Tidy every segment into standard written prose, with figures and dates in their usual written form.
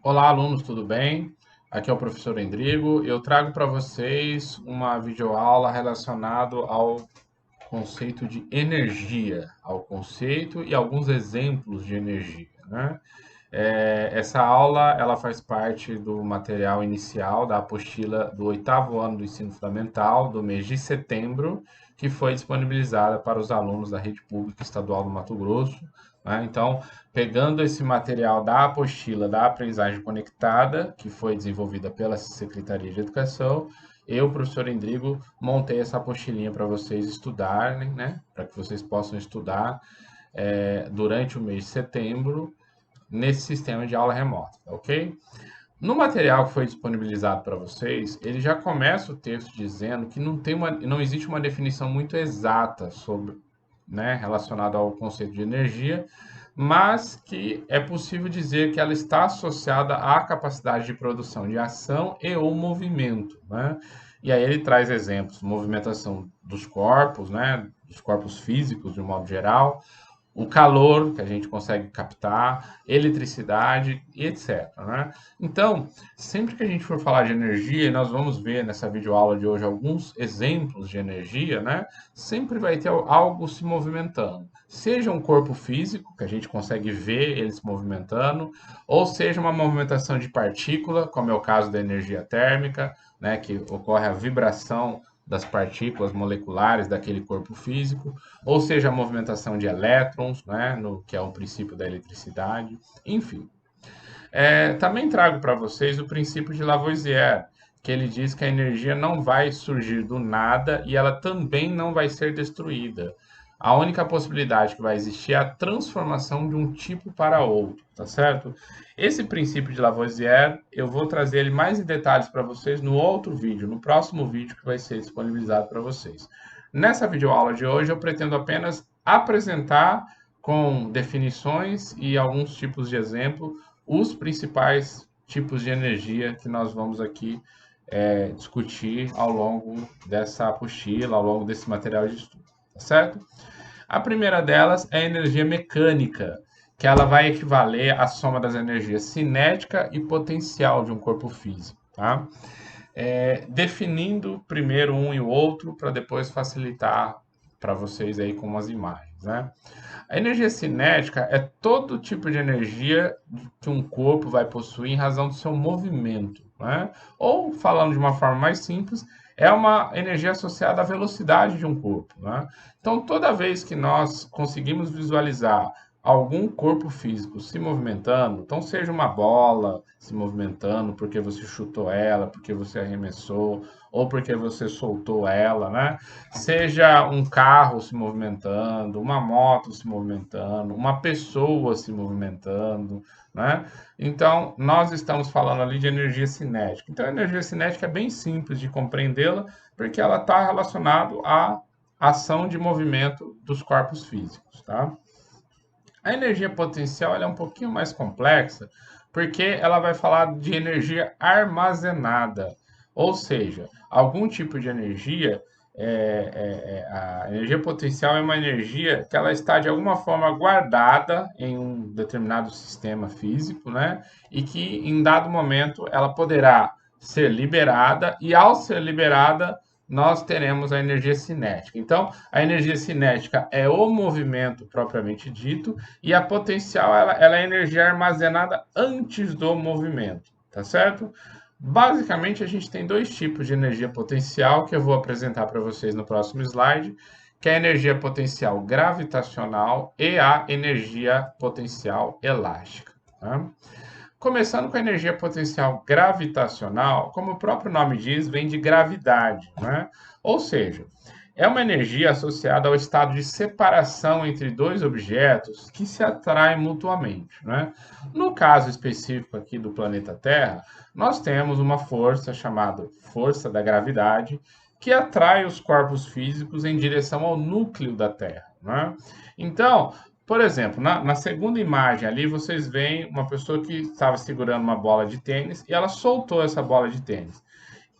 Olá, alunos, tudo bem? Aqui é o professor Endrigo. Eu trago para vocês uma videoaula relacionada ao conceito de energia, ao conceito e alguns exemplos de energia, né? Essa aula ela faz parte do material inicial da apostila do oitavo ano do ensino fundamental, do mês de setembro, que foi disponibilizada para os alunos da rede pública estadual do Mato Grosso, né? Então, pegando esse material da apostila da aprendizagem conectada, que foi desenvolvida pela Secretaria de Educação, eu, professor Endrigo, montei essa apostilinha para vocês estudarem, né? Para que vocês possam estudar durante o mês de setembro nesse sistema de aula remota, tá ok? No material que foi disponibilizado para vocês, ele já começa o texto dizendo que não existe uma definição muito exata sobre, né, relacionada ao conceito de energia, mas que é possível dizer que ela está associada à capacidade de produção de ação e ou movimento, né? E aí ele traz exemplos, movimentação dos corpos, né, dos corpos físicos de um modo geral, o calor que a gente consegue captar, eletricidade e etc, né? Então, sempre que a gente for falar de energia, e nós vamos ver nessa videoaula de hoje alguns exemplos de energia, né? Sempre vai ter algo se movimentando. Seja um corpo físico, que a gente consegue ver ele se movimentando, ou seja uma movimentação de partícula, como é o caso da energia térmica, né? Que ocorre a vibração das partículas moleculares daquele corpo físico, ou seja, a movimentação de elétrons, né, que é o princípio da eletricidade, enfim. Também trago para vocês o princípio de Lavoisier, que ele diz que a energia não vai surgir do nada e ela também não vai ser destruída. A única possibilidade que vai existir é a transformação de um tipo para outro, tá certo? Esse princípio de Lavoisier, eu vou trazer ele mais em detalhes para vocês no outro vídeo, no próximo vídeo que vai ser disponibilizado para vocês. Nessa videoaula de hoje, eu pretendo apenas apresentar com definições e alguns tipos de exemplo os principais tipos de energia que nós vamos aqui discutir ao longo dessa apostila, ao longo desse material de estudo, tá certo? A primeira delas é a energia mecânica, que ela vai equivaler à soma das energias cinética e potencial de um corpo físico, tá? Definindo primeiro um e o outro para depois facilitar para vocês aí com umas imagens, né? A energia cinética é todo tipo de energia que um corpo vai possuir em razão do seu movimento, né? Ou, falando de uma forma mais simples, é uma energia associada à velocidade de um corpo, né? Então, toda vez que nós conseguimos visualizar algum corpo físico se movimentando, então seja uma bola se movimentando porque você chutou ela, porque você arremessou, ou porque você soltou ela, né? Seja um carro se movimentando, uma moto se movimentando, uma pessoa se movimentando, né? Então, nós estamos falando ali de energia cinética. Então, a energia cinética é bem simples de compreendê-la, porque ela está relacionada à ação de movimento dos corpos físicos, tá? A energia potencial ela é um pouquinho mais complexa, porque ela vai falar de energia armazenada, ou seja, algum tipo de energia. A energia potencial é uma energia que ela está de alguma forma guardada em um determinado sistema físico, né? E que em dado momento ela poderá ser liberada, e ao ser liberada, nós teremos a energia cinética. Então, a energia cinética é o movimento propriamente dito, e a potencial ela é energia armazenada antes do movimento, tá certo? Basicamente, a gente tem dois tipos de energia potencial que eu vou apresentar para vocês no próximo slide, que é a energia potencial gravitacional e a energia potencial elástica. Tá? Começando com a energia potencial gravitacional, como o próprio nome diz, vem de gravidade, né? Ou seja, é uma energia associada ao estado de separação entre dois objetos que se atraem mutuamente, né? No caso específico aqui do planeta Terra, nós temos uma força chamada força da gravidade que atrai os corpos físicos em direção ao núcleo da Terra, né? Então, por exemplo, na segunda imagem ali, vocês veem uma pessoa que estava segurando uma bola de tênis e ela soltou essa bola de tênis.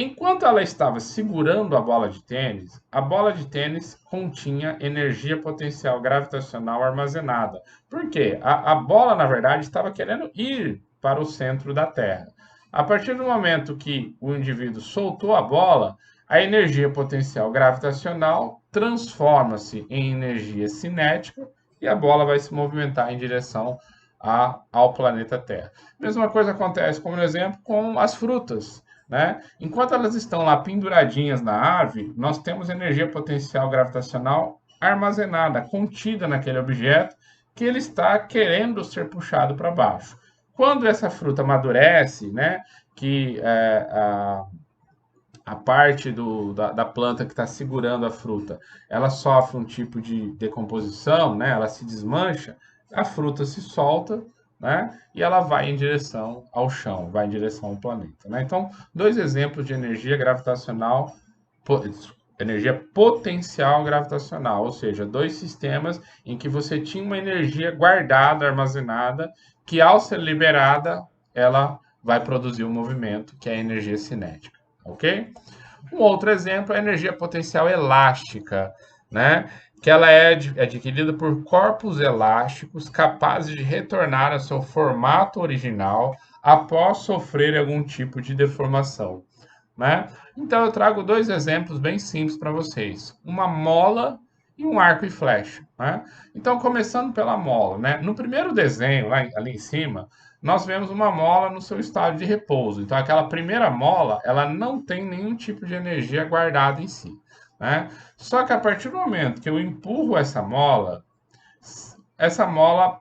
Enquanto ela estava segurando a bola de tênis continha energia potencial gravitacional armazenada. Por quê? A bola, na verdade, estava querendo ir para o centro da Terra. A partir do momento que o indivíduo soltou a bola, a energia potencial gravitacional transforma-se em energia cinética e a bola vai se movimentar em direção ao planeta Terra. Mesma coisa acontece, como no exemplo, com as frutas, né? Enquanto elas estão lá penduradinhas na árvore, nós temos energia potencial gravitacional armazenada, contida naquele objeto que ele está querendo ser puxado para baixo. Quando essa fruta amadurece, né, que a parte da planta que está segurando a fruta, ela sofre um tipo de decomposição, né, ela se desmancha, a fruta se solta, né, e ela vai em direção ao chão, vai em direção ao planeta, né? Então, dois exemplos de energia gravitacional, energia potencial gravitacional, ou seja, dois sistemas em que você tinha uma energia guardada, armazenada, que ao ser liberada, ela vai produzir um movimento, que é a energia cinética, ok? Um outro exemplo é a energia potencial elástica, né? Que ela é adquirida por corpos elásticos capazes de retornar ao seu formato original após sofrer algum tipo de deformação, né? Então eu trago dois exemplos bem simples para vocês: uma mola e um arco e flecha, né? Então, começando pela mola, né? No primeiro desenho, ali em cima, nós vemos uma mola no seu estado de repouso. Então, aquela primeira mola, ela não tem nenhum tipo de energia guardada em si, né? Só que a partir do momento que eu empurro essa mola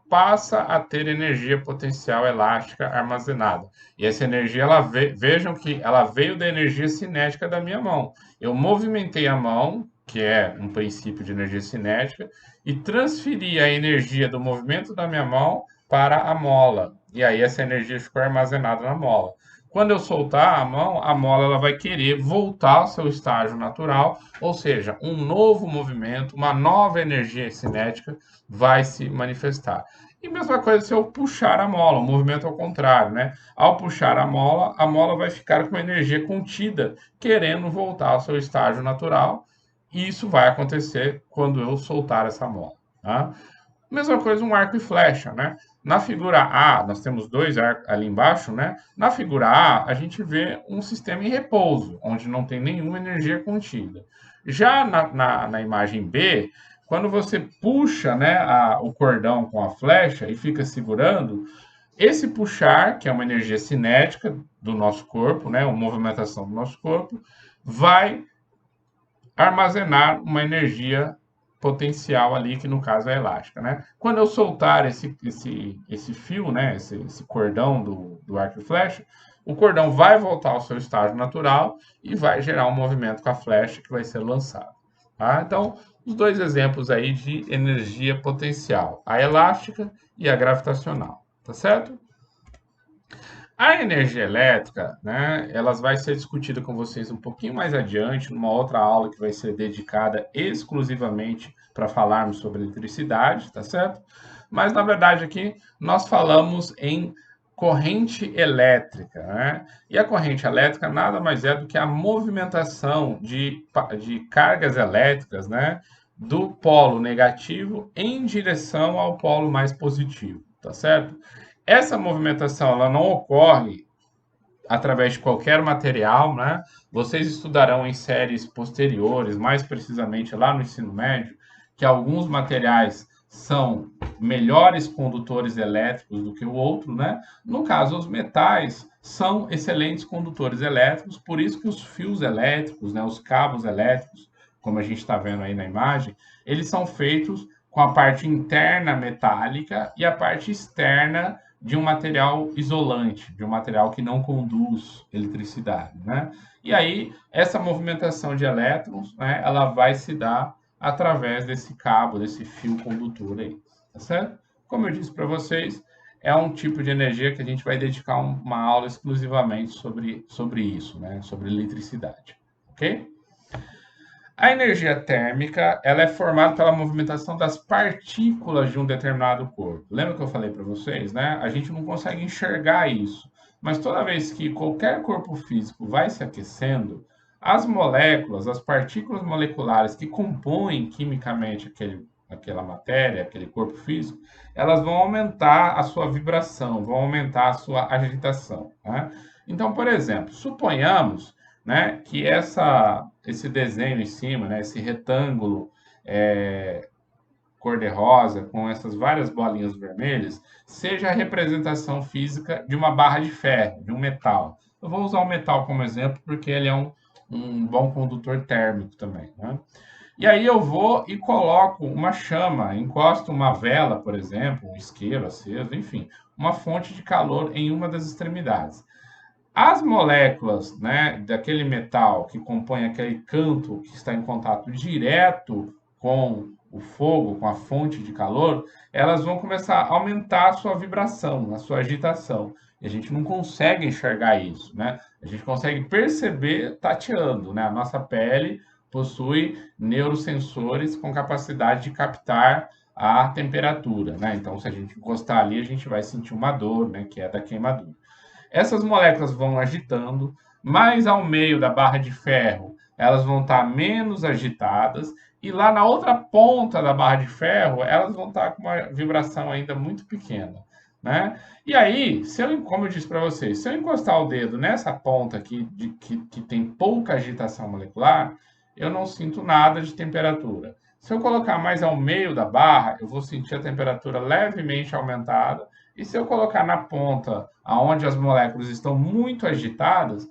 passa a ter energia potencial elástica armazenada. E essa energia, vejam que ela veio da energia cinética da minha mão. Eu movimentei a mão, que é um princípio de energia cinética, e transferi a energia do movimento da minha mão para a mola. E aí essa energia ficou armazenada na mola. Quando eu soltar a mola ela vai querer voltar ao seu estágio natural, ou seja, um novo movimento, uma nova energia cinética vai se manifestar. E mesma coisa se eu puxar a mola, o movimento ao contrário, né? Ao puxar a mola vai ficar com energia contida, querendo voltar ao seu estágio natural, e isso vai acontecer quando eu soltar essa mola, tá? Mesma coisa um arco e flecha, né? Na figura A, nós temos dois arcos ali embaixo, né? Na figura A, a gente vê um sistema em repouso, onde não tem nenhuma energia contida. Já na imagem B, quando você puxa, né, o cordão com a flecha e fica segurando, esse puxar, que é uma energia cinética do nosso corpo, né, uma movimentação do nosso corpo, vai armazenar uma energia potencial ali, que no caso é elástica, né? Quando eu soltar esse fio, né, esse cordão do arco e flecha, o cordão vai voltar ao seu estágio natural e vai gerar um movimento com a flecha que vai ser lançado, tá? Então, os dois exemplos aí de energia potencial, a elástica e a gravitacional, tá certo? A energia elétrica, né, elas vai ser discutida com vocês um pouquinho mais adiante, numa outra aula que vai ser dedicada exclusivamente para falarmos sobre eletricidade, tá certo? Mas, na verdade, aqui nós falamos em corrente elétrica, né? E a corrente elétrica nada mais é do que a movimentação de cargas elétricas, né, do polo negativo em direção ao polo mais positivo, tá certo? Essa movimentação ela não ocorre através de qualquer material, né? Vocês estudarão em séries posteriores, mais precisamente lá no ensino médio, que alguns materiais são melhores condutores elétricos do que o outro, né? No caso, os metais são excelentes condutores elétricos, por isso que os fios elétricos, né, os cabos elétricos, como a gente está vendo aí na imagem, eles são feitos com a parte interna metálica e a parte externa de um material isolante, de um material que não conduz eletricidade, né? E aí, essa movimentação de elétrons, né, ela vai se dar através desse cabo, desse fio condutor aí, tá certo? Como eu disse para vocês, é um tipo de energia que a gente vai dedicar uma aula exclusivamente sobre isso, né? Sobre eletricidade, ok? A energia térmica, ela é formada pela movimentação das partículas de um determinado corpo. Lembra que eu falei para vocês, né? A gente não consegue enxergar isso, mas toda vez que qualquer corpo físico vai se aquecendo, as moléculas, as partículas moleculares que compõem quimicamente aquela matéria, aquele corpo físico, elas vão aumentar a sua vibração, vão aumentar a sua agitação, né? Então, por exemplo, suponhamos, né, que esse desenho em cima, né, esse retângulo cor-de-rosa, com essas várias bolinhas vermelhas, seja a representação física de uma barra de ferro, de um metal. Eu vou usar o metal como exemplo porque ele é um bom condutor térmico também, né? E aí eu vou e coloco uma chama, encosto uma vela, por exemplo, um isqueiro aceso, enfim, uma fonte de calor em uma das extremidades. As moléculas, né, daquele metal que compõe aquele canto que está em contato direto com o fogo, com a fonte de calor, elas vão começar a aumentar a sua vibração, a sua agitação. E a gente não consegue enxergar isso, né? A gente consegue perceber tateando, né? A nossa pele possui neurosensores com capacidade de captar a temperatura, né? Então, se a gente encostar ali, a gente vai sentir uma dor, né? Que é da queimadura. Essas moléculas vão agitando, mais ao meio da barra de ferro, elas vão estar menos agitadas, e lá na outra ponta da barra de ferro, elas vão estar com uma vibração ainda muito pequena, né? E aí, como eu disse para vocês, se eu encostar o dedo nessa ponta aqui, que tem pouca agitação molecular, eu não sinto nada de temperatura. Se eu colocar mais ao meio da barra, eu vou sentir a temperatura levemente aumentada. E se eu colocar na ponta, aonde as moléculas estão muito agitadas,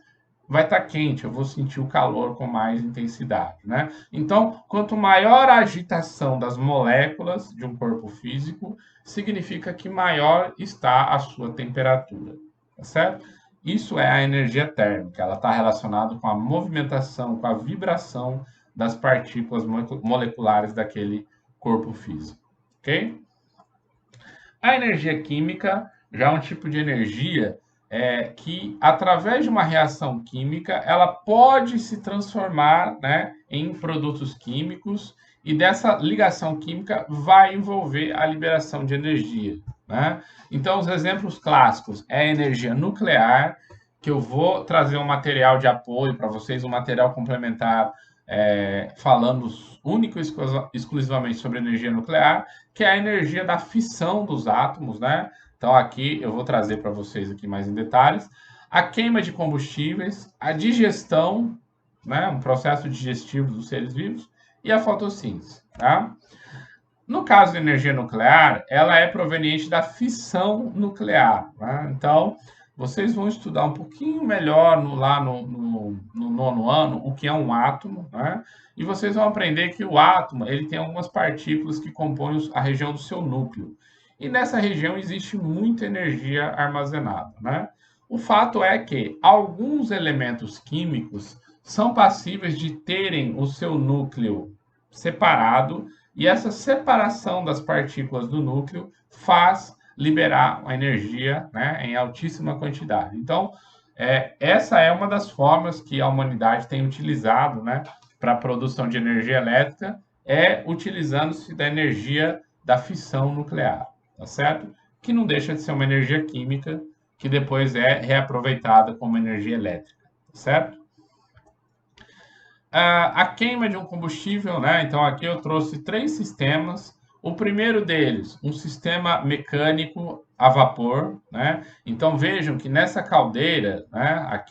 vai estar quente, eu vou sentir o calor com mais intensidade, né? Então, quanto maior a agitação das moléculas de um corpo físico, significa que maior está a sua temperatura, tá certo? Isso é a energia térmica, ela está relacionada com a movimentação, com a vibração das partículas moleculares daquele corpo físico, ok? A energia química já é um tipo de energia que, através de uma reação química, ela pode se transformar, né, em produtos químicos, e dessa ligação química vai envolver a liberação de energia, né? Então, os exemplos clássicos é a energia nuclear, que eu vou trazer um material de apoio para vocês, um material complementar falando único e exclusivamente sobre energia nuclear, que é a energia da fissão dos átomos, né? Então, aqui eu vou trazer para vocês aqui mais em detalhes. A queima de combustíveis, a digestão, né? Um processo digestivo dos seres vivos, e a fotossíntese, tá? No caso da energia nuclear, ela é proveniente da fissão nuclear, tá? Então, vocês vão estudar um pouquinho melhor lá no nono ano o que é um átomo, né? E vocês vão aprender que o átomo ele tem algumas partículas que compõem a região do seu núcleo. E nessa região existe muita energia armazenada, né? O fato é que alguns elementos químicos são passíveis de terem o seu núcleo separado, e essa separação das partículas do núcleo faz liberar a energia, né, em altíssima quantidade. Então, essa é uma das formas que a humanidade tem utilizado, né, para a produção de energia elétrica, utilizando-se da energia da fissão nuclear, tá certo? Que não deixa de ser uma energia química que depois é reaproveitada como energia elétrica, tá certo? A queima de um combustível, né? Então, aqui eu trouxe 3 sistemas. O primeiro deles, um sistema mecânico a vapor, né? Então, vejam que nessa caldeira, né?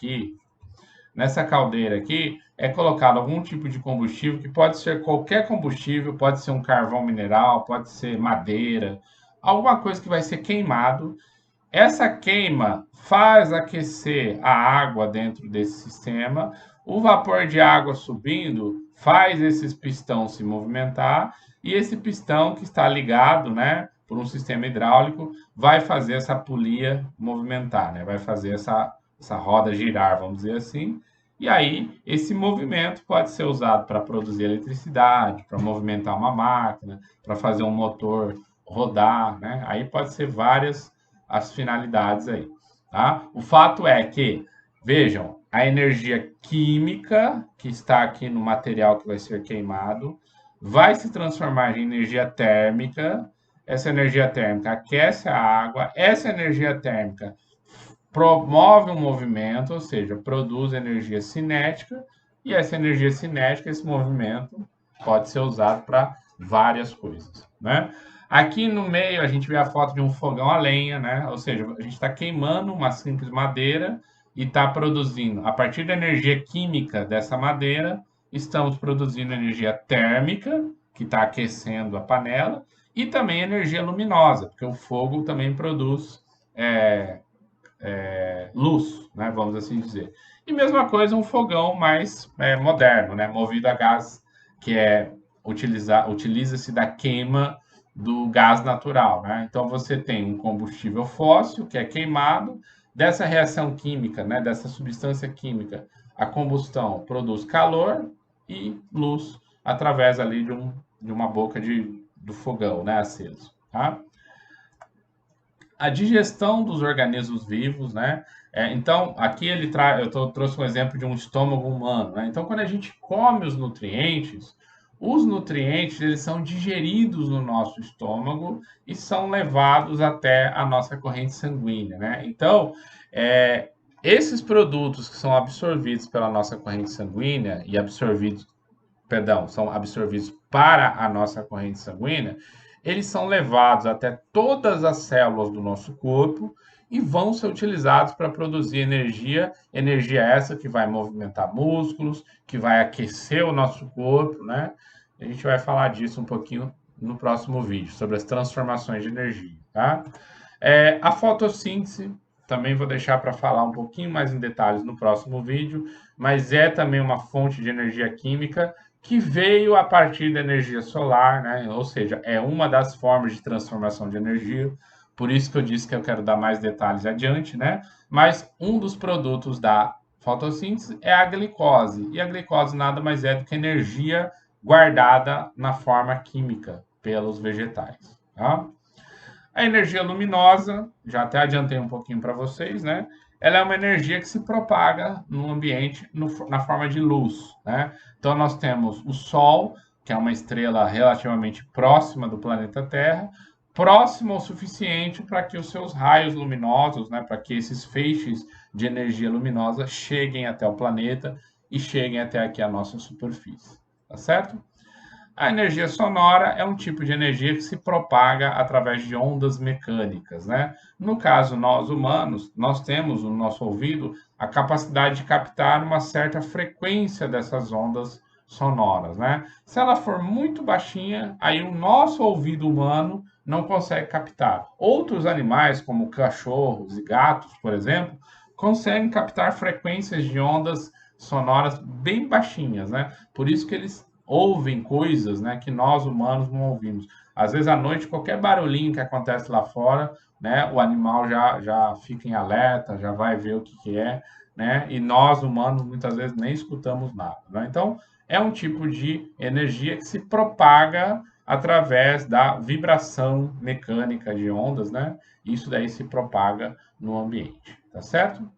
Nessa caldeira aqui, é colocado algum tipo de combustível, que pode ser qualquer combustível, pode ser um carvão mineral, pode ser madeira, alguma coisa que vai ser queimado. Essa queima faz aquecer a água dentro desse sistema, o vapor de água subindo faz esses pistões se movimentar, e esse pistão que está ligado, né, por um sistema hidráulico, vai fazer essa polia movimentar, né, vai fazer essa roda girar, vamos dizer assim. E aí, esse movimento pode ser usado para produzir eletricidade, para movimentar uma máquina, para fazer um motor rodar, né? Aí pode ser várias as finalidades aí, tá? O fato é que, vejam, a energia química que está aqui no material que vai ser queimado vai se transformar em energia térmica. Essa energia térmica aquece a água, essa energia térmica promove um movimento, ou seja, produz energia cinética, e essa energia cinética, esse movimento, pode ser usado para várias coisas, né? Aqui no meio a gente vê a foto de um fogão a lenha, né? Ou seja, a gente está queimando uma simples madeira e está produzindo, a partir da energia química dessa madeira, estamos produzindo energia térmica, que está aquecendo a panela, e também energia luminosa, porque o fogo também produz é, luz, né, vamos assim dizer. E mesma coisa um fogão mais moderno, né, movido a gás, que utiliza-se da queima do gás natural, né? Então você tem um combustível fóssil que é queimado, dessa reação química, né, dessa substância química, a combustão produz calor e luz através ali de uma boca do fogão, né, aceso, tá? A digestão dos organismos vivos, né? Então, aqui trouxe um exemplo de um estômago humano, né? Então, quando a gente come os nutrientes eles são digeridos no nosso estômago e são levados até a nossa corrente sanguínea, né? Então, esses produtos que são absorvidos pela nossa corrente sanguínea e são absorvidos para a nossa corrente sanguínea, eles são levados até todas as células do nosso corpo e vão ser utilizados para produzir energia essa que vai movimentar músculos, que vai aquecer o nosso corpo, né? A gente vai falar disso um pouquinho no próximo vídeo, sobre as transformações de energia, tá? A fotossíntese, também vou deixar para falar um pouquinho mais em detalhes no próximo vídeo, mas é também uma fonte de energia química que veio a partir da energia solar, né? Ou seja, é uma das formas de transformação de energia. Por isso que eu disse que eu quero dar mais detalhes adiante, né? Mas um dos produtos da fotossíntese é a glicose. E a glicose nada mais é do que energia guardada na forma química pelos vegetais, tá? A energia luminosa, já até adiantei um pouquinho para vocês, né? Ela é uma energia que se propaga no ambiente na forma de luz, né? Então, nós temos o Sol, que é uma estrela relativamente próxima do planeta Terra, próximo o suficiente para que os seus raios luminosos, né, para que esses feixes de energia luminosa cheguem até o planeta e cheguem até aqui a nossa superfície, tá certo? A energia sonora é um tipo de energia que se propaga através de ondas mecânicas, né? No caso, nós humanos, nós temos no nosso ouvido a capacidade de captar uma certa frequência dessas ondas sonoras, né? Se ela for muito baixinha, aí o nosso ouvido humano não consegue captar. Outros animais, como cachorros e gatos, por exemplo, conseguem captar frequências de ondas sonoras bem baixinhas, né? Por isso que eles ouvem coisas, né, que nós humanos não ouvimos. Às vezes à noite, qualquer barulhinho que acontece lá fora, né, o animal já fica em alerta, já vai ver o que é, né, e nós humanos muitas vezes nem escutamos nada, né? Então, é um tipo de energia que se propaga através da vibração mecânica de ondas, né? Isso daí se propaga no ambiente, tá certo?